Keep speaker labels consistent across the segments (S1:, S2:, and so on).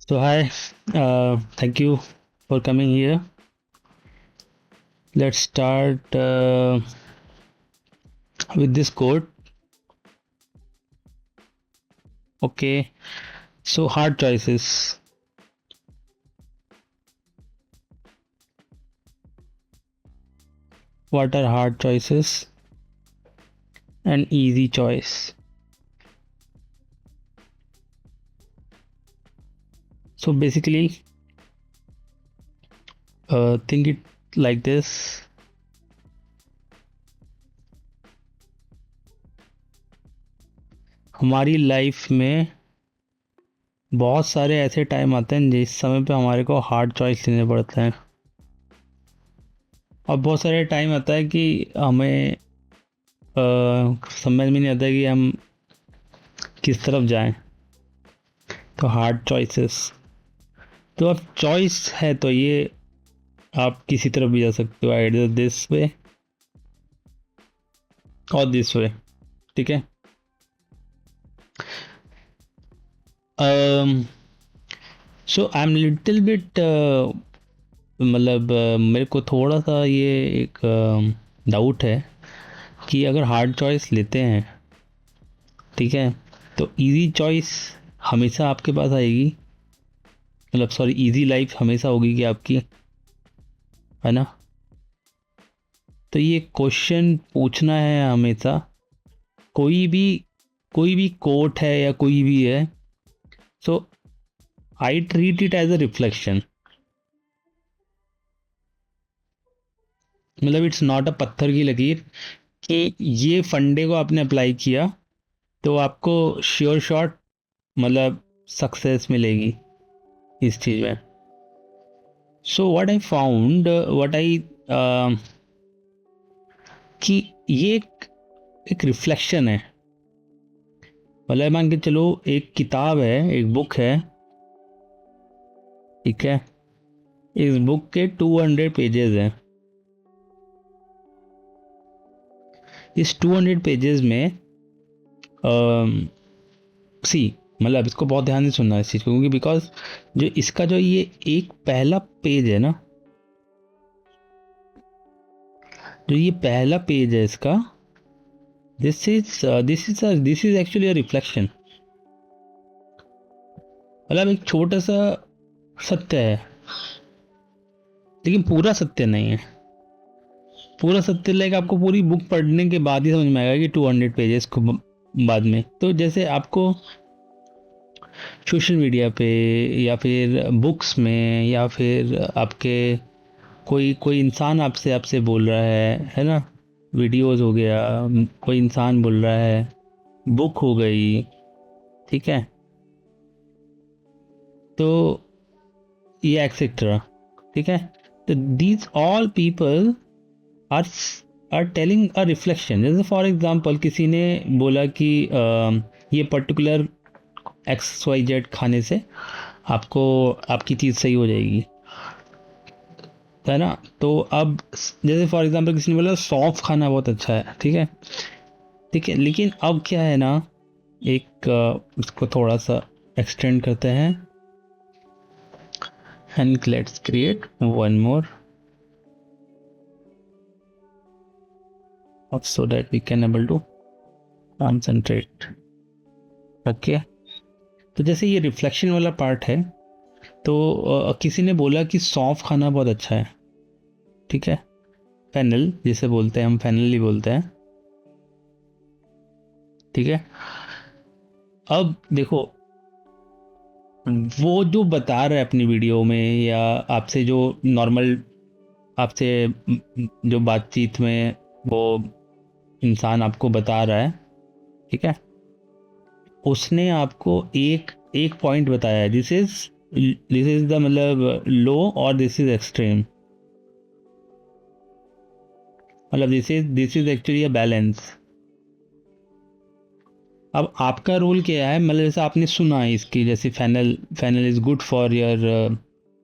S1: So hi, thank you for coming here. Let's start with this quote. Okay, so hard choices. What are hard choices? An easy choice. So basically, think it like this. हमारी life में बहुत सारे ऐसे time आते हैं जिस समय पे हमारे को हार्ड चॉइस लेने पड़ते हैं, और बहुत सारे टाइम आता है कि हमें समझ में नहीं आता कि हम किस तरफ जाएं. तो हार्ड चॉइसेस, तो अब चॉइस है तो ये आप किसी तरफ भी जा सकते हो, आइडर दिस वे और दिस वे. ठीक है. So I am little bit, मतलब मेरे को थोड़ा सा ये एक डाउट है कि अगर हार्ड चॉइस लेते हैं, ठीक है, तो इजी चॉइस हमेशा आपके पास आएगी, मतलब सॉरी इजी लाइफ हमेशा होगी कि आपकी, है ना. तो ये क्वेश्चन पूछना है हमेशा. कोई भी कोट है या कोई भी है, so I treat it as a reflection. मतलब इट्स नॉट अ पत्थर की लकीर कि ये फंडे को आपने अप्लाई किया तो आपको श्योर शॉट मतलब सक्सेस मिलेगी इस चीज़ में. So what I found, what I कि ये एक रिफ्लेक्शन है. मतलब मान के चलो एक किताब है, एक बुक है, ठीक है. इस बुक के 200 पेजेस हैं. इस 200 पेजेस में सी मतलब इसको बहुत ध्यान से सुनना है इस चीज़ को, क्योंकि बिकॉज जो इसका जो ये एक पहला पेज है ना, जो ये पहला पेज है इसका, this is actually a reflection. मतलब एक छोटा सा सत्य है, लेकिन पूरा सत्य नहीं है. पूरा सत्य लाइक आपको पूरी बुक पढ़ने के बाद ही समझ में आएगा कि 200 पेजेस को बाद में. तो जैसे आपको सोशल मीडिया पे या फिर बुक्स में या फिर आपके कोई कोई इंसान आपसे आपसे बोल रहा है ना, वीडियोस हो गया, कोई इंसान बोल रहा है, बुक हो गई, ठीक है, तो ये एक्सेट्रा, ठीक है. तो these all people are are telling a reflection. जैसे फॉर एग्जांपल किसी ने बोला कि ये पर्टिकुलर एक्स वाई जेड खाने से आपको आपकी चीज़ सही हो जाएगी, है ना. तो अब जैसे फॉर एग्जांपल किसी ने बोला सौंफ खाना बहुत अच्छा है, ठीक है, ठीक है. लेकिन अब क्या है ना, एक इसको थोड़ा सा एक्सटेंड करते हैं and let's create one more so that we can able to concentrate. Okay. तो जैसे ये रिफ्लेक्शन वाला पार्ट है, तो किसी ने बोला कि सौंफ खाना बहुत अच्छा है, ठीक है, फेनल जिसे बोलते हैं, हम फेनल ही बोलते हैं, ठीक है. अब देखो, वो जो बता रहा है अपनी वीडियो में या आपसे जो नॉर्मल आपसे जो बातचीत में वो इंसान आपको बता रहा है, ठीक है, उसने आपको एक एक पॉइंट बताया है. दिस इज द मतलब लो और दिस इज एक्सट्रीम. मतलब this is actually a balance. अब आपका रोल क्या है, मतलब जैसे आपने सुना है इसकी, जैसे fennel is good for your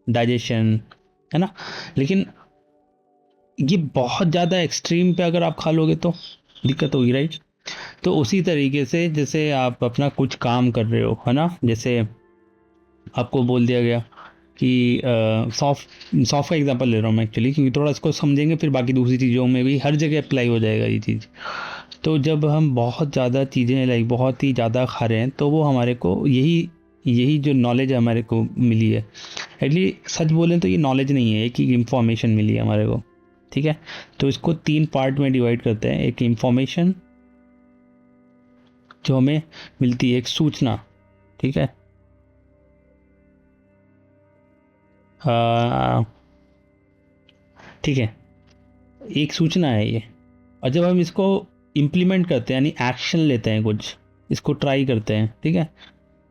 S1: digestion, है ना. लेकिन ये बहुत ज़्यादा एक्सट्रीम पे अगर आप खा लोगे तो दिक्कत होगी, राइट. तो उसी तरीके से जैसे आप अपना कुछ काम कर रहे हो, है ना, जैसे आपको बोल दिया गया कि सॉफ्ट सॉफ्ट का एग्जांपल ले रहा हूँ मैं एक्चुअली, क्योंकि थोड़ा इसको समझेंगे फिर बाकी दूसरी चीज़ों में भी हर जगह अप्लाई हो जाएगा ये चीज़। तो जब हम बहुत ज़्यादा चीज़ें लाइक बहुत ही ज़्यादा खा रहे हैं तो वो हमारे को यही यही जो नॉलेज हमारे को मिली है, एक्चुअली सच बोलें तो ये नॉलेज नहीं है, एक ही इंफॉर्मेशन मिली है हमारे को, ठीक है। तो इसको 3 पार्ट में डिवाइड करते हैं। एक इंफॉर्मेशन जो हमें मिलती है, एक सूचना, ठीक है। ठीक है, एक सूचना है ये, और जब हम इसको इम्प्लीमेंट करते हैं यानी एक्शन लेते हैं, कुछ इसको ट्राई करते हैं, ठीक है,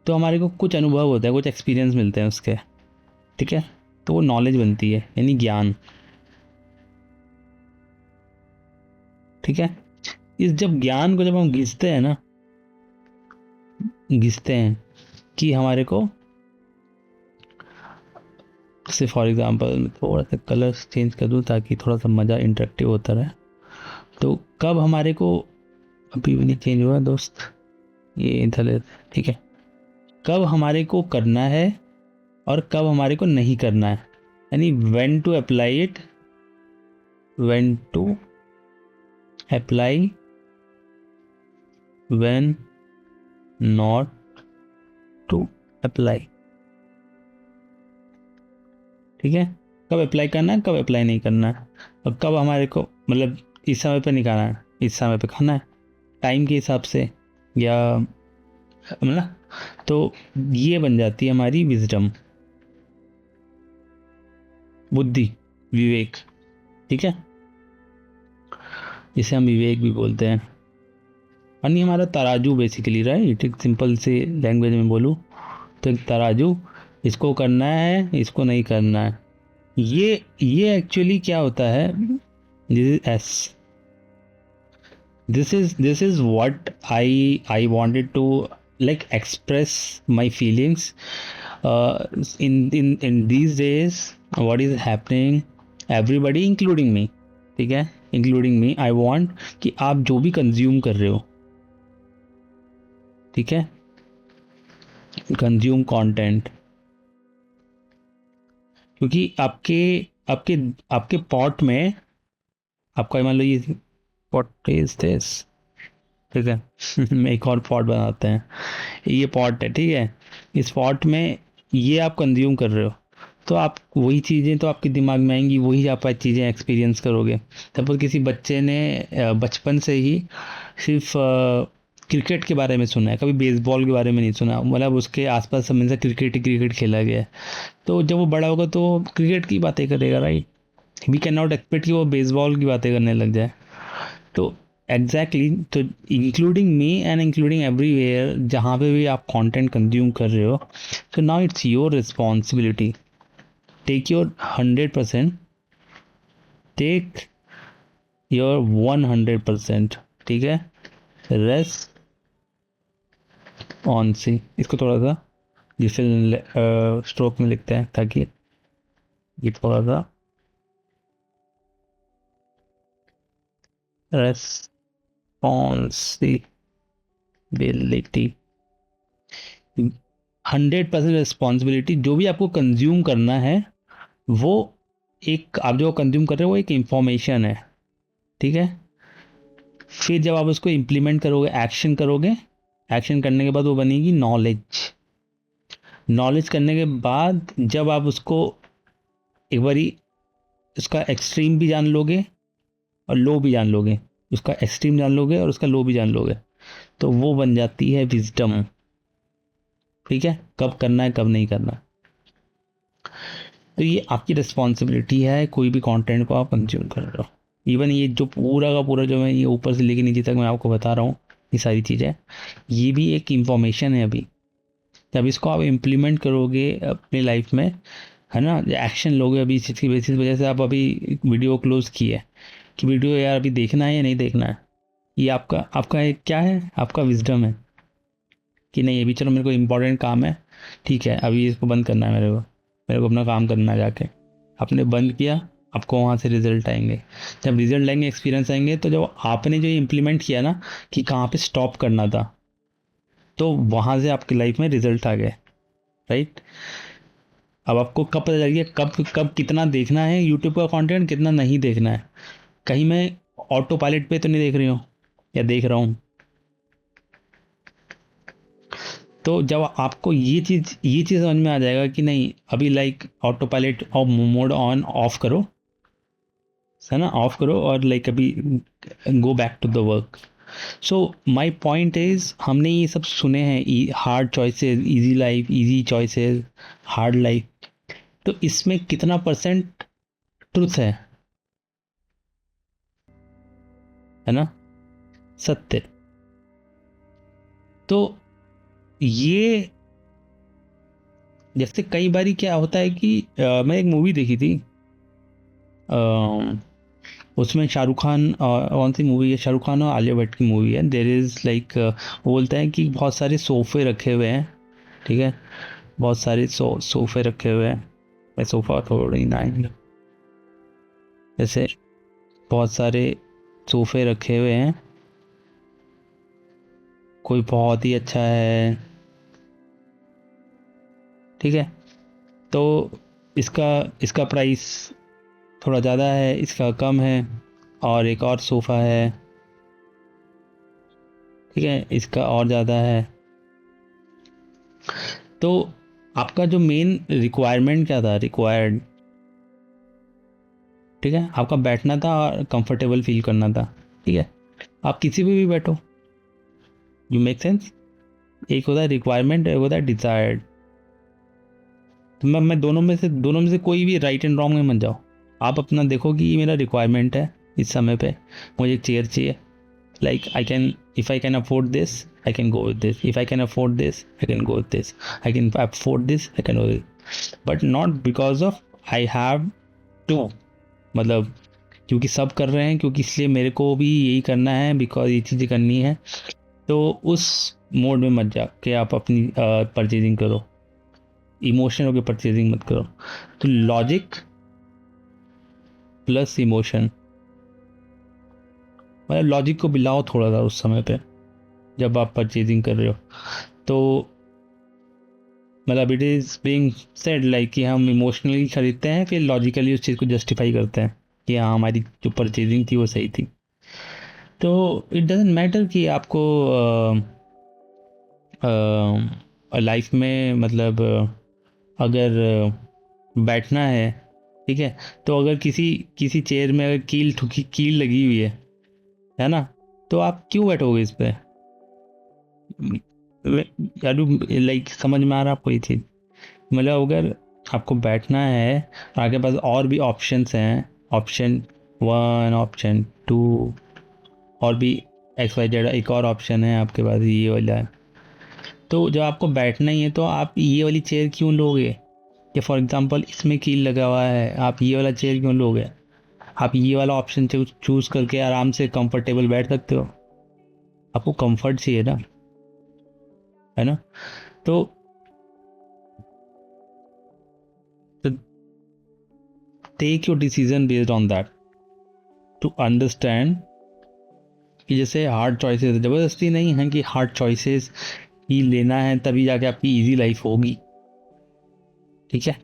S1: तो हमारे को कुछ अनुभव होता है, कुछ एक्सपीरियंस मिलते हैं उसके, ठीक है। तो वो नॉलेज बनती है यानी ज्ञान, ठीक है। इस जब ज्ञान को जब हम घिसते हैं ना, घिसते हैं कि हमारे को, जैसे फॉर एग्जांपल मैं थोड़ा सा कलर्स चेंज कर दूँ ताकि थोड़ा सा मज़ा इंटरेक्टिव होता रहे। तो कब हमारे को, अभी भी नहीं चेंज हुआ दोस्त, ये इधर लेते हैं, ठीक है। कब हमारे को करना है और कब हमारे को नहीं करना है, यानी when to apply it, when to apply, when not to apply, ठीक है। कब अप्लाई करना है, कब अप्लाई नहीं करना है, और कब हमारे को मतलब इस समय पे नहीं खाना है, इस समय पे खाना है, टाइम के हिसाब से, या मतलब, तो ये बन जाती है हमारी विजडम, बुद्धि, विवेक, ठीक है। जिसे हम विवेक भी बोलते हैं, यानी हमारा तराजू बेसिकली, राइट। एक सिंपल से लैंग्वेज में बोलूँ तो एक तराजू, इसको करना है, इसको नहीं करना है। ये एक्चुअली क्या होता है, this is S, this is what I wanted to like express my feelings in these days, what is happening, everybody including me, ठीक है, including me, I want कि आप जो भी कंज्यूम कर रहे हो, ठीक है, कंज्यूम कंटेंट, क्योंकि आपके आपके आपके पॉट में, आपका मान लो ये पॉट इज दिस, ठीक है एक और पॉट बनाते हैं, ये पॉट है, ठीक है। इस पॉट में ये आप कंज्यूम कर रहे हो, तो आप वही चीज़ें तो आपके दिमाग में आएंगी, वही आप चीज़ें एक्सपीरियंस करोगे। सपोज किसी बच्चे ने बचपन से ही सिर्फ क्रिकेट के बारे में सुना है, कभी बेसबॉल के बारे में नहीं सुना, मतलब उसके आसपास हमेशा क्रिकेट ही क्रिकेट खेला गया है, तो जब वो बड़ा होगा तो क्रिकेट की बातें करेगा, right. We can not expect कि वो बेसबॉल की बातें करने लग जाए। तो एग्जैक्टली तो including me and including everywhere, जहाँ पे भी आप कंटेंट कंज्यूम कर रहे हो, so now it's your responsibility, take your 100%, take your 100%, ठीक है। रेस्ट ऑन सी, इसको थोड़ा सा जिसे स्ट्रोक में लिखते हैं ताकि ये थोड़ा सा रेस्पॉन्सिबिलिटी, 100% रिस्पॉन्सिबिलिटी, जो भी आपको कंज्यूम करना है वो एक, आप जो कंज्यूम कर रहे हो वो एक इंफॉर्मेशन है, ठीक है। फिर जब आप उसको इम्प्लीमेंट करोगे, एक्शन करोगे, एक्शन करने के बाद वो बनेगी नॉलेज, नॉलेज करने के बाद जब आप उसको एक बारी उसका एक्सट्रीम भी जान लोगे और लो भी जान लोगे, उसका एक्सट्रीम जान लोगे और उसका लो भी जान लोगे, तो वो बन जाती है विजडम, ठीक है। कब करना है, कब नहीं करना। तो ये आपकी रिस्पॉन्सिबिलिटी है, कोई भी कंटेंट को आप कंज्यूम कर रहे हो। इवन ये जो पूरा का पूरा जो मैं ये ऊपर से लेके नीचे तक मैं आपको बता रहा हूँ, ये सारी चीज़ें, ये भी एक इंफॉर्मेशन है। अभी जब इसको आप इम्प्लीमेंट करोगे अपनी लाइफ में, है ना, एक्शन लोगे, अभी इस चीज़ की बेसिस वजह से आप अभी वीडियो क्लोज की है कि वीडियो यार अभी देखना है या नहीं देखना है, ये आपका आपका एक क्या है, आपका विजडम है कि नहीं अभी चलो मेरे को इम्पोर्टेंट काम है, ठीक है अभी इसको बंद करना है, मेरे को अपना काम करना है। जाके आपने बंद किया, आपको वहाँ से रिजल्ट आएंगे। जब रिजल्ट आएंगे, एक्सपीरियंस आएंगे, तो जब आपने जो इम्प्लीमेंट किया ना कि कहाँ पे स्टॉप करना था, तो वहाँ से आपकी लाइफ में रिजल्ट आ गए, राइट। अब आपको कब पता चल गया कब कब कितना देखना है यूट्यूब का कंटेंट, कितना नहीं देखना है। कहीं मैं ऑटो पायलट पे तो नहीं देख रही हूँ या देख रहा हूँ। तो जब आपको ये चीज़ समझ में आ जाएगा कि नहीं अभी लाइक ऑटो पायलट और मोड ऑन ऑफ करो, है ना, ऑफ करो और लाइक अभी go back to the work. So my point is हमने ये सब सुने हैं, hard choices, easy life, easy choices, hard life, तो इसमें कितना परसेंट ट्रुथ है ना, सत्य। तो ये जैसे कई बारी क्या होता है कि मैं एक मूवी देखी थी, उसमें शाहरुख खान, कौन सी मूवी है, शाहरुख खान और आलिया भट्ट की मूवी है, देर इज़ लाइक वो बोलता है कि बहुत सारे सोफ़े रखे हुए हैं, ठीक है, बहुत सारे सोफ़े रखे हुए हैं, मैं सोफ़ा थोड़ी ना, जैसे बहुत सारे सोफ़े रखे हुए हैं, कोई बहुत ही अच्छा है, ठीक है, तो इसका इसका प्राइस थोड़ा ज़्यादा है, इसका कम है, और एक और सोफ़ा है, ठीक है, इसका और ज़्यादा है। तो आपका जो मेन रिक्वायरमेंट क्या था, रिक्वायर्ड, ठीक है, आपका बैठना था और कंफर्टेबल फील करना था, ठीक है, आप किसी पे भी बैठो, यू मेक सेंस। एक होता है रिक्वायरमेंट, एक होता है डिजायर्ड। तो मैं दोनों में से कोई भी राइट एंड रॉन्ग में मत जाओ। आप अपना देखो कि ये मेरा रिक्वायरमेंट है, इस समय पे मुझे एक चेयर चाहिए, like I can, if I can afford this I can go with this, if I can afford this I can go with this, I can afford this I can go with, but not because of I have to, मतलब क्योंकि सब कर रहे हैं, क्योंकि इसलिए मेरे को भी यही करना है, बिकॉज ये चीज़ें करनी है। तो उस मोड में मत जा के आप अपनी परचेजिंग करो, इमोशन होकर परचेजिंग मत करो। तो लॉजिक प्लस इमोशन, मतलब लॉजिक को बिलाओ थोड़ा सा उस समय पे जब आप परचेजिंग कर रहे हो। तो मतलब it is being said like कि हम इमोशनली खरीदते हैं, फिर लॉजिकली उस चीज़ को जस्टिफाई करते हैं कि हाँ हमारी जो परचेजिंग थी वो सही थी। तो इट डजेंट मैटर कि आपको लाइफ में मतलब अगर बैठना है, ठीक है, तो अगर किसी किसी चेयर में अगर कील लगी हुई है ना, तो आप क्यों बैठोगे इस पे, लाइक समझ में आ रहा है आपको ये चीज़। मतलब अगर आपको बैठना है, आपके पास और भी ऑप्शंस हैं, ऑप्शन 1, ऑप्शन 2, और भी XYZ एक और ऑप्शन है आपके पास, ये वाला है। तो जब आपको बैठना ही है तो आप ये वाली चेयर क्यों लोगे, या फॉर एग्जांपल इसमें कील लगा हुआ है, आप ये वाला चेयर क्यों लोगे, आप ये वाला ऑप्शन चूज़ करके आराम से कंफर्टेबल बैठ सकते हो। आपको कंफर्ट चाहिए ना, है ना। तो take your decision based on that, to understand कि जैसे हार्ड चॉइसेस ज़बरदस्ती नहीं है कि हार्ड चॉइसेस ही लेना है तभी जाके आपकी इजी लाइफ होगी, ठीक है,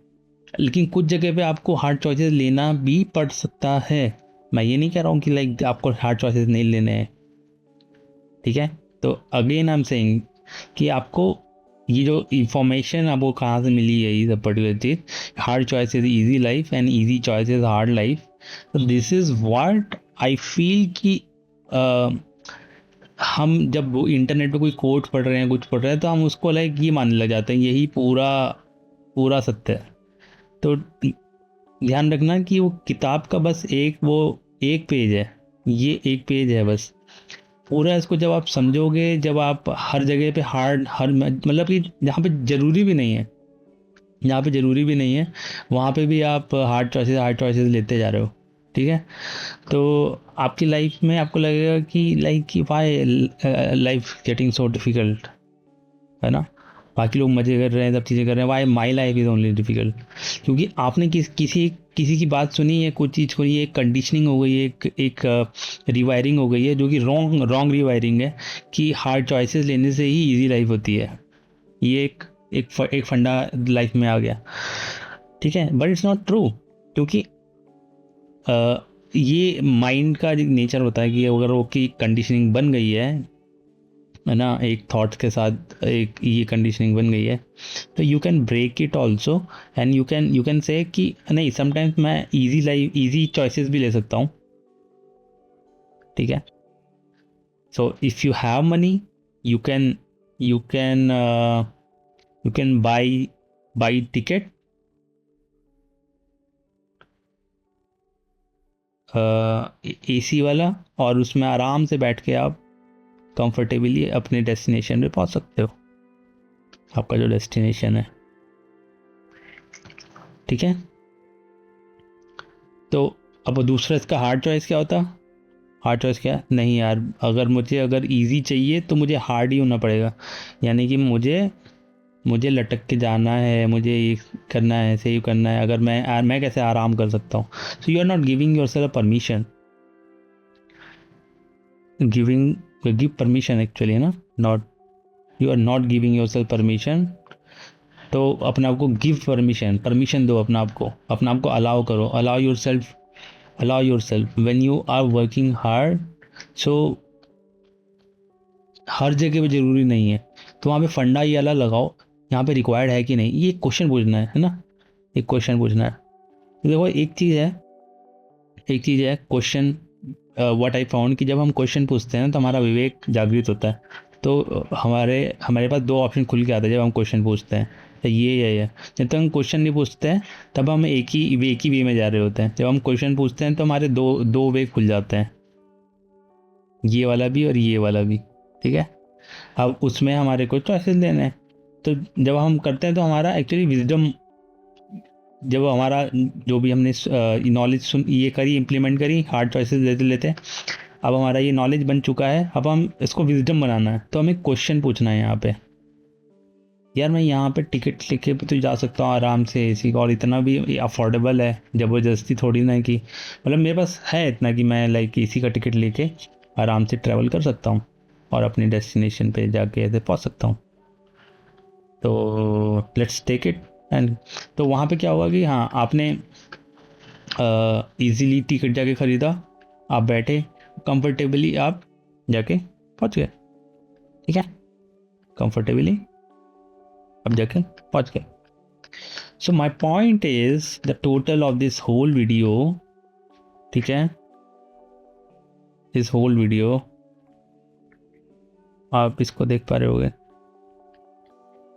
S1: लेकिन कुछ जगह पे आपको हार्ड चॉइसेस लेना भी पड़ सकता है। मैं ये नहीं कह रहा हूँ कि लाइक आपको हार्ड चॉइसेस नहीं लेने हैं, ठीक है। तो अगेन आई एम सेइंग कि आपको ये जो इंफॉर्मेशन आपको कहाँ से मिली है, ये पर्टिकुलर चीज़, hard choices easy life and easy choices hard life, तो this is what I feel कि हम जब वो इंटरनेट पे कोई कोट पढ़ रहे हैं, कुछ पढ़ रहे हैं, तो हम उसको लाइक ये मानने लग जाते हैं यही पूरा पूरा सत्य है। तो ध्यान रखना कि वो किताब का बस एक पेज है, ये एक पेज है बस, पूरा इसको जब आप समझोगे, जब आप हर जगह पे हर मतलब कि जहाँ पे ज़रूरी भी नहीं है, जहाँ पे ज़रूरी भी नहीं है वहाँ पे भी आप हार्ड चॉइसेस लेते जा रहे हो, ठीक है। तो आपकी लाइफ में आपको लगेगा कि लाइक कि why life getting so difficult, है ना, बाकी लोग मज़े कर रहे हैं, सब चीज़ें कर रहे हैं, why my life is only difficult, क्योंकि आपने किसी की बात सुनी है, कुछ चीज़ को, ये एक कंडीशनिंग हो गई है, एक रिवायरिंग हो गई है, जो कि रॉन्ग रिवायरिंग है कि हार्ड चॉइसेस लेने से ही इजी लाइफ होती है। ये एक एक फंडा लाइफ में आ गया, ठीक है, बट इट्स नॉट ट्रू, क्योंकि ये माइंड का जो नेचर होता है कि अगर वो की कंडीशनिंग बन गई है ना, एक थॉट्स के साथ एक ये कंडीशनिंग बन गई है, तो you can break it also, and you can say कि नहीं, समटाइम्स मैं इजी चॉइसेस भी ले सकता हूँ, ठीक है। So if you have money, you can you can you can buy ticket, AC वाला, और उसमें आराम से बैठ के आप कंफर्टेबली अपने डेस्टिनेशन पे पहुंच सकते हो, आपका जो डेस्टिनेशन है, ठीक है। तो अब दूसरा इसका हार्ड चॉइस क्या होता? हार्ड चॉइस क्या? नहीं यार, अगर इजी चाहिए तो मुझे हार्ड ही होना पड़ेगा, यानी कि मुझे लटक के जाना है, मुझे ये करना है, सेव करना है, अगर मैं कैसे आराम कर सकता हूँ? So you are not giving your self permission, give permission actually, है ना, not, you are not giving your self permission. तो अपने आप को गिव परमिशन दो, अपने आप को अलाउ करो, allow yourself when you are working hard. So हर जगह पे ज़रूरी नहीं है, तो वहाँ पे फंडा ये वाला लगाओ, यहाँ पे रिक्वायर्ड है कि नहीं, ये क्वेश्चन पूछना है ना, एक क्वेश्चन पूछना है। देखो एक चीज़ है क्वेश्चन, व्हाट आई फाउंड कि जब हम क्वेश्चन पूछते हैं ना तो हमारा विवेक जागृत होता है, तो हमारे पास दो ऑप्शन खुल के आते हैं जब हम क्वेश्चन पूछते हैं, तो ये जब तक हम क्वेश्चन नहीं पूछते हैं तब हम एक ही वे में जा रहे होते हैं, जब हम क्वेश्चन पूछते हैं तो हमारे दो वे खुल जाते हैं, ये वाला भी और ये वाला भी, ठीक है। अब उसमें हमारे को चॉइसेस लेने हैं, तो जब हम करते हैं तो हमारा एक्चुअली विजडम, जब हमारा जो भी हमने नॉलेज ये करी, इम्प्लीमेंट करी, हार्ड चॉइसेस लेते लेते, अब हमारा ये नॉलेज बन चुका है, अब हम इसको विजडम बनाना है, तो हमें क्वेश्चन पूछना है यहाँ पे, यार मैं यहाँ पे टिकट लेके भी तो जा सकता हूँ आराम से एसी का, और इतना भी अफोर्डेबल है, ज़बरदस्ती थोड़ी ना कि मतलब मेरे पास है इतना कि मैं लाइक एसी का टिकट लेके आराम से ट्रैवल कर सकता हूँ और अपनी डेस्टिनेशन पे जाके ऐसे पहुँच सकता हूँ, तो लेट्स टेक इट। एंड तो वहाँ पे क्या हुआ कि हाँ, आपने इजीली टिकट जाके ख़रीदा, आप बैठे कंफर्टेबली, आप जाके पहुँच गए, ठीक है, कंफर्टेबली आप जाके पहुँच गए। So my point is the total of this whole video, ठीक है, दिस होल वीडियो, आप इसको देख पा रहे होगे,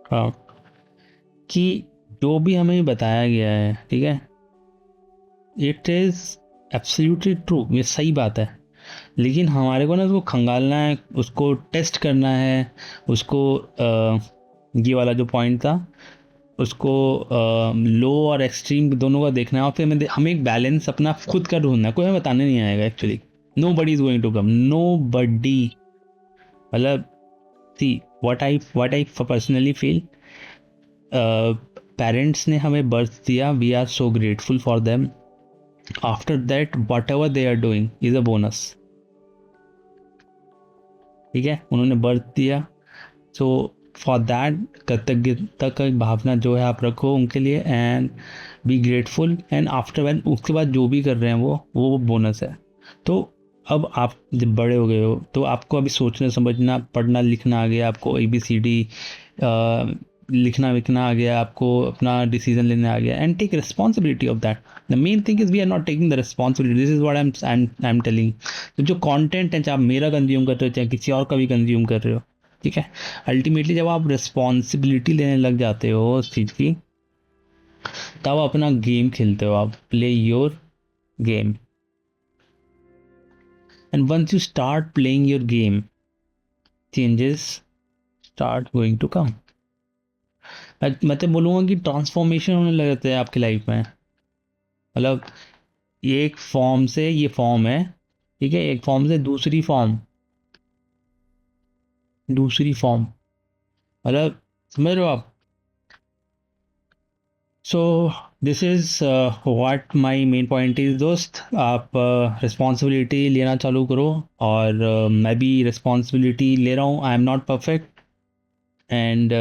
S1: हाँ, कि जो भी हमें बताया गया है, ठीक है, इट इज़ एब्सोल्युटली ट्रू, ये सही बात है, लेकिन हमारे को ना उसको खंगालना है, उसको टेस्ट करना है, उसको ये वाला जो पॉइंट था उसको लो और एक्सट्रीम दोनों का देखना है, और फिर हमें एक बैलेंस अपना खुद का ढूंढना है, कोई हमें बताने नहीं आएगा actually, nobody is going to come, nobody, मतलब see what I personally feel, parents ने हमें बर्थ दिया, we are so grateful for them, after that whatever they are doing is a bonus, ठीक है, उन्होंने birth दिया, so for that कृतज्ञता का भावना जो है आप रखो उनके लिए, and be grateful, and after when उसके बाद जो भी कर रहे हैं वो बोनस है। तो अब आप जब बड़े हो गए हो तो आपको अभी सोचना समझना पढ़ना लिखना आ गया, आपको ABCD लिखना विखना आ गया, आपको अपना डिसीजन लेने आ गया, and take responsibility of that. The main thing is we are not taking the responsibility, this is what I am telling. तो जो कंटेंट है, चाहे आप मेरा कंज्यूम कर रहे हो चाहे किसी और का भी कंज्यूम कर रहे हो, ठीक है, अल्टीमेटली जब आप रिस्पॉन्सिबिलिटी लेने लग जाते हो उस चीज़ की, तब अपना गेम खेलते हो, आप play your game, and once you start playing your game, changes start going to come. मैं तो बोलूँगा कि ट्रांसफॉर्मेशन होने लग जाता है आपकी लाइफ में, मतलब ये एक फॉर्म से ये फॉर्म है, ठीक है, एक फॉर्म से दूसरी फॉर्म, मतलब समझ रहे हो आप। So this is what my main point is दोस्त, आप रिस्पॉन्सिबिलिटी लेना चालू करो, और मैं भी रिस्पॉन्सिबिलिटी ले रहा हूँ, I am not perfect, and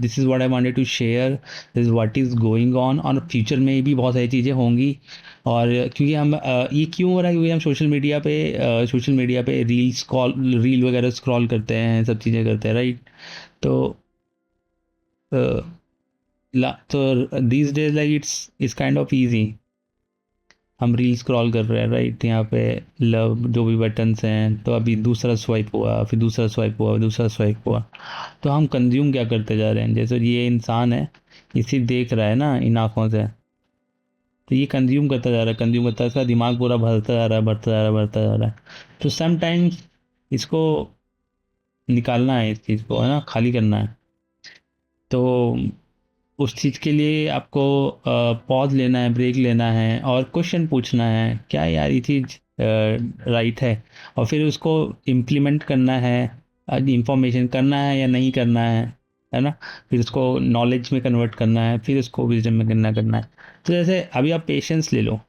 S1: this is what I wanted to share, this is what is going on. और फ्यूचर में भी बहुत सारी चीज़ें होंगी। और क्योंकि हम ये क्यों हो रहा है, क्योंकि हम सोशल मीडिया पे रील वगैरह स्क्रॉल करते हैं, सब चीज़ें करते हैं, राइट? तो तो these days like it's kind of easy. हम रील स्क्रॉल कर रहे हैं, राइट? यहाँ पे लव जो भी बटन्स हैं, तो अभी दूसरा स्वाइप हुआ, फिर दूसरा स्वाइप हुआ, दूसरा स्वाइप हुआ। तो हम कंज्यूम क्या करते जा रहे हैं? जैसे ये इंसान है, इसी देख रहा है ना इन आँखों से, तो ये कंज्यूम करता जा रहा है, कंज्यूम करता है, इसका दिमाग पूरा भरता जा रहा है, भरता जा रहा है, भरता जा रहा है। तो समटाइम्स इसको निकालना है, इस चीज़ को, है ना, खाली करना है। तो उस चीज़ के लिए आपको पॉज लेना है, ब्रेक लेना है, और क्वेश्चन पूछना है, क्या यार ये चीज़ राइट है? और फिर उसको इम्प्लीमेंट करना है, इंफॉर्मेशन करना है या नहीं करना है ना? फिर उसको नॉलेज में कन्वर्ट करना है, फिर उसको विजडम में करना है। तो जैसे अभी आप पेशेंस ले लो,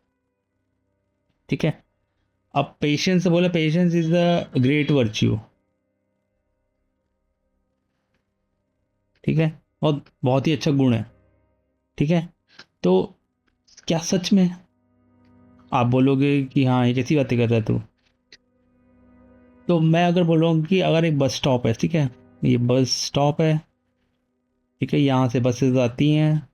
S1: ठीक है? अब पेशेंस बोले, patience is the great virtue, ठीक है? और बहुत ही अच्छा गुण है, ठीक है? तो क्या सच में आप बोलोगे कि हाँ ये कैसी बातें कर रहा है तू? तो मैं अगर बोलूँ कि अगर एक बस स्टॉप है, ठीक है, ये बस स्टॉप है, ठीक है, यहाँ से बसेस आती हैं,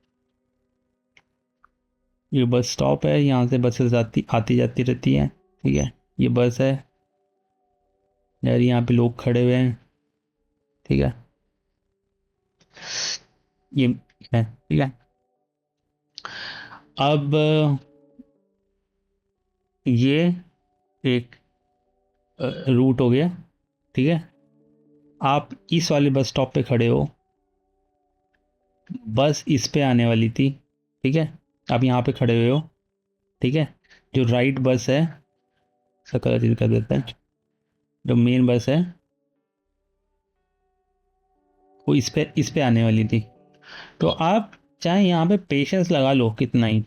S1: ये बस स्टॉप है, यहाँ से बसेस आती जाती रहती हैं, ठीक है, ये बस है यार, यहाँ पे लोग खड़े हुए हैं, ठीक है, ये है, ठीक है। अब ये एक रूट हो गया, ठीक है। आप इस वाले बस स्टॉप पे खड़े हो, बस इस पे आने वाली थी, ठीक है, आप यहाँ पे खड़े हुए हो, ठीक है। जो राइट बस है, इसका कलर चेंज कर देते हैं, जो मेन बस है वो इस पे आने वाली थी। तो आप चाहे यहाँ पे पेशेंस लगा लो कितना ही,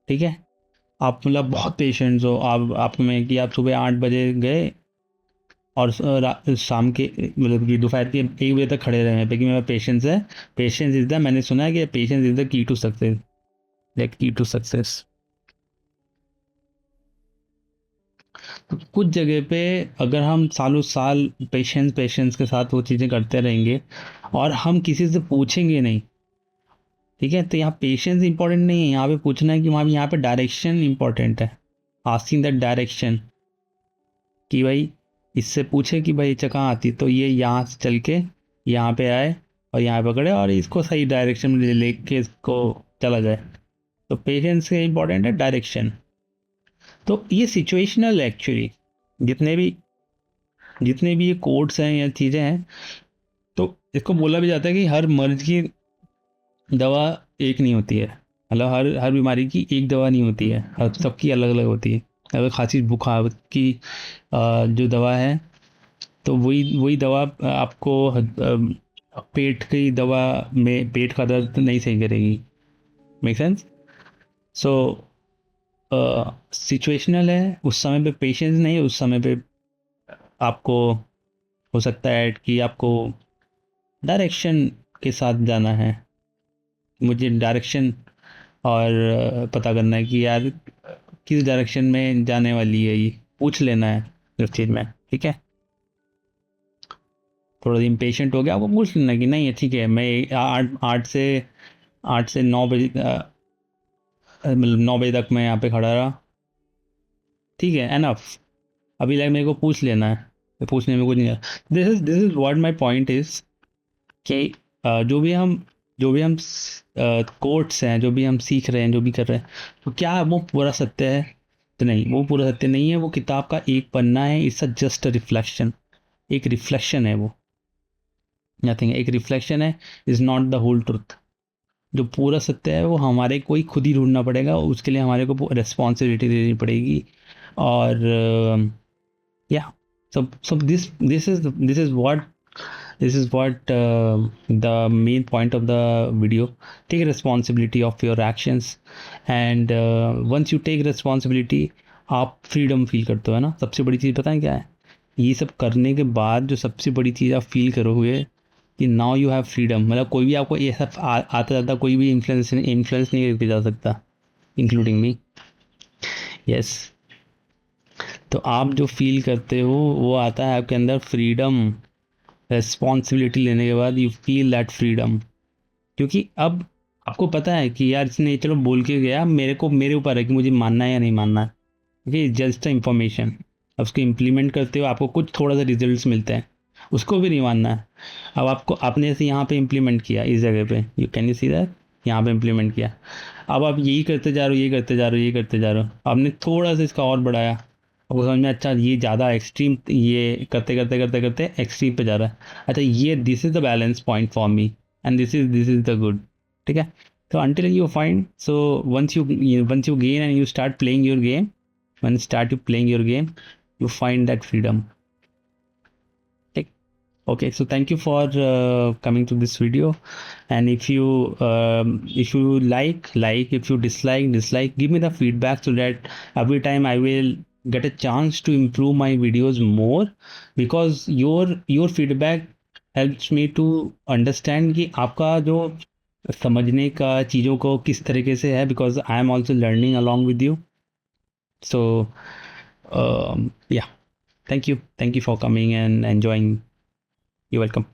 S1: ठीक है, आप मतलब बहुत पेशेंस हो आप में कि आप सुबह 8 बजे गए और शाम के मतलब कि दोपहर के 1 बजे तक खड़े रहे हैं पे कि मेरा पेशेंस है। पेशेंस इज द, मैंने सुना है कि patience is the key to success, like key to success. तो कुछ जगह पे अगर हम सालों साल पेशेंस के साथ वो चीज़ें करते रहेंगे और हम किसी से पूछेंगे नहीं, ठीक है, तो यहाँ पेशेंस इंपॉर्टेंट नहीं है, यहाँ पे पूछना है कि वहाँ यहाँ पे डायरेक्शन इंपॉर्टेंट है। आस्किंग दैट डायरेक्शन, कि भाई इससे पूछे कि भाई कहाँ आती, तो ये यहाँ से चल के यहाँ पे आए और यहाँ पकड़े और इसको सही डायरेक्शन में ले के इसको चला जाए। तो पेशेंस से इंपॉर्टेंट है डायरेक्शन। तो ये सिचुएशनल एक्चुअली, जितने भी जितने भी ये कोड्स हैं या चीज़ें हैं, तो इसको बोला भी जाता है कि हर मर्ज की दवा एक नहीं होती है, मतलब हर हर बीमारी की एक दवा नहीं होती है, हर सबकी अलग अलग होती है। अगर खांसी बुखार की जो दवा है, तो वही वही दवा आपको पेट की दवा में पेट का दर्द नहीं सही करेगी। Make sense? सो सिचुएशनल है, उस समय पे पेशेंस नहीं है, उस समय पे आपको हो सकता है कि आपको डायरेक्शन के साथ जाना है। मुझे डायरेक्शन और पता करना है कि यार किस डायरेक्शन में जाने वाली है, ये पूछ लेना है उस चीज़ में, ठीक है। थोड़ा इम्पेशेंट हो गया, आपको पूछ लेना कि नहीं है, ठीक है, मैं 8 से 9 बजे मतलब 9 बजे तक मैं यहाँ पे खड़ा रहा, ठीक है, एनफ। अभी लाइक मेरे को पूछ लेना है, तो पूछने में कुछ नहीं है। This is what my point is कि जो भी हम कोर्ट्स हैं, जो भी हम सीख रहे हैं, जो भी कर रहे हैं, तो क्या वो पूरा सत्य है? तो नहीं, वो पूरा सत्य नहीं है। वो किताब का एक पन्ना है, it's a just a reflection, एक रिफ्लेक्शन है वो, नथिंग। एक रिफ्लेक्शन है, is not the whole truth. जो पूरा सत्य है वो हमारे को ही खुद ही ढूंढना पड़ेगा, उसके लिए हमारे को रिस्पॉन्सिबिलिटी लेनी पड़ेगी। और या सब this is what the main point of the video. Take responsibility of your actions, and once you take responsibility, आप फ्रीडम फील करते हो, है ना। सबसे बड़ी चीज़ पता है क्या है? ये सब करने के बाद जो सबसे बड़ी चीज़ आप फील करोगे कि नाउ यू हैव फ्रीडम, मतलब कोई भी आपको ये सब आता जाता कोई भी इन्फ्लुएंस नहीं करके जा सकता, इंक्लूडिंग मी। यस, तो आप जो फील करते हो वो आता है आपके अंदर फ्रीडम, रिस्पॉन्सिबिलिटी लेने के बाद यू फील दैट फ्रीडम। क्योंकि अब आपको पता है कि यार इसने चलो बोल के गया, मेरे ऊपर है कि मुझे मानना है या नहीं मानना है। Okay, just information. अब उसको इम्प्लीमेंट करते हो आपको कुछ थोड़ा सा रिजल्ट्स मिलते हैं, उसको भी नहीं मानना है। अब आपको आपने जैसे यहाँ पे इम्प्लीमेंट किया इस जगह पे, you can you see that, यहाँ पे इम्प्लीमेंट किया। अब आप यही करते जा रहे हो, ये करते जा रहे हो, ये करते जा रहे हो, आपने थोड़ा सा इसका और बढ़ाया, आपको समझ में अच्छा ये ज़्यादा एक्सट्रीम, ये करते करते करते करते एक्सट्रीम पे जा रहा है। अच्छा ये this is the balance point for me and this is the good. ठीक है, so until you find, so once you gain and you start playing your game, when you start playing your game, you find that freedom. Okay, so thank you for coming to this video, and if you like, if you dislike, give me the feedback so that every time I will get a chance to improve my videos more, because your feedback helps me to understand कि आपका जो समझने का चीज़ों को किस तरीके से है, because I am also learning along with you. So yeah, thank you for coming and enjoying. You're welcome.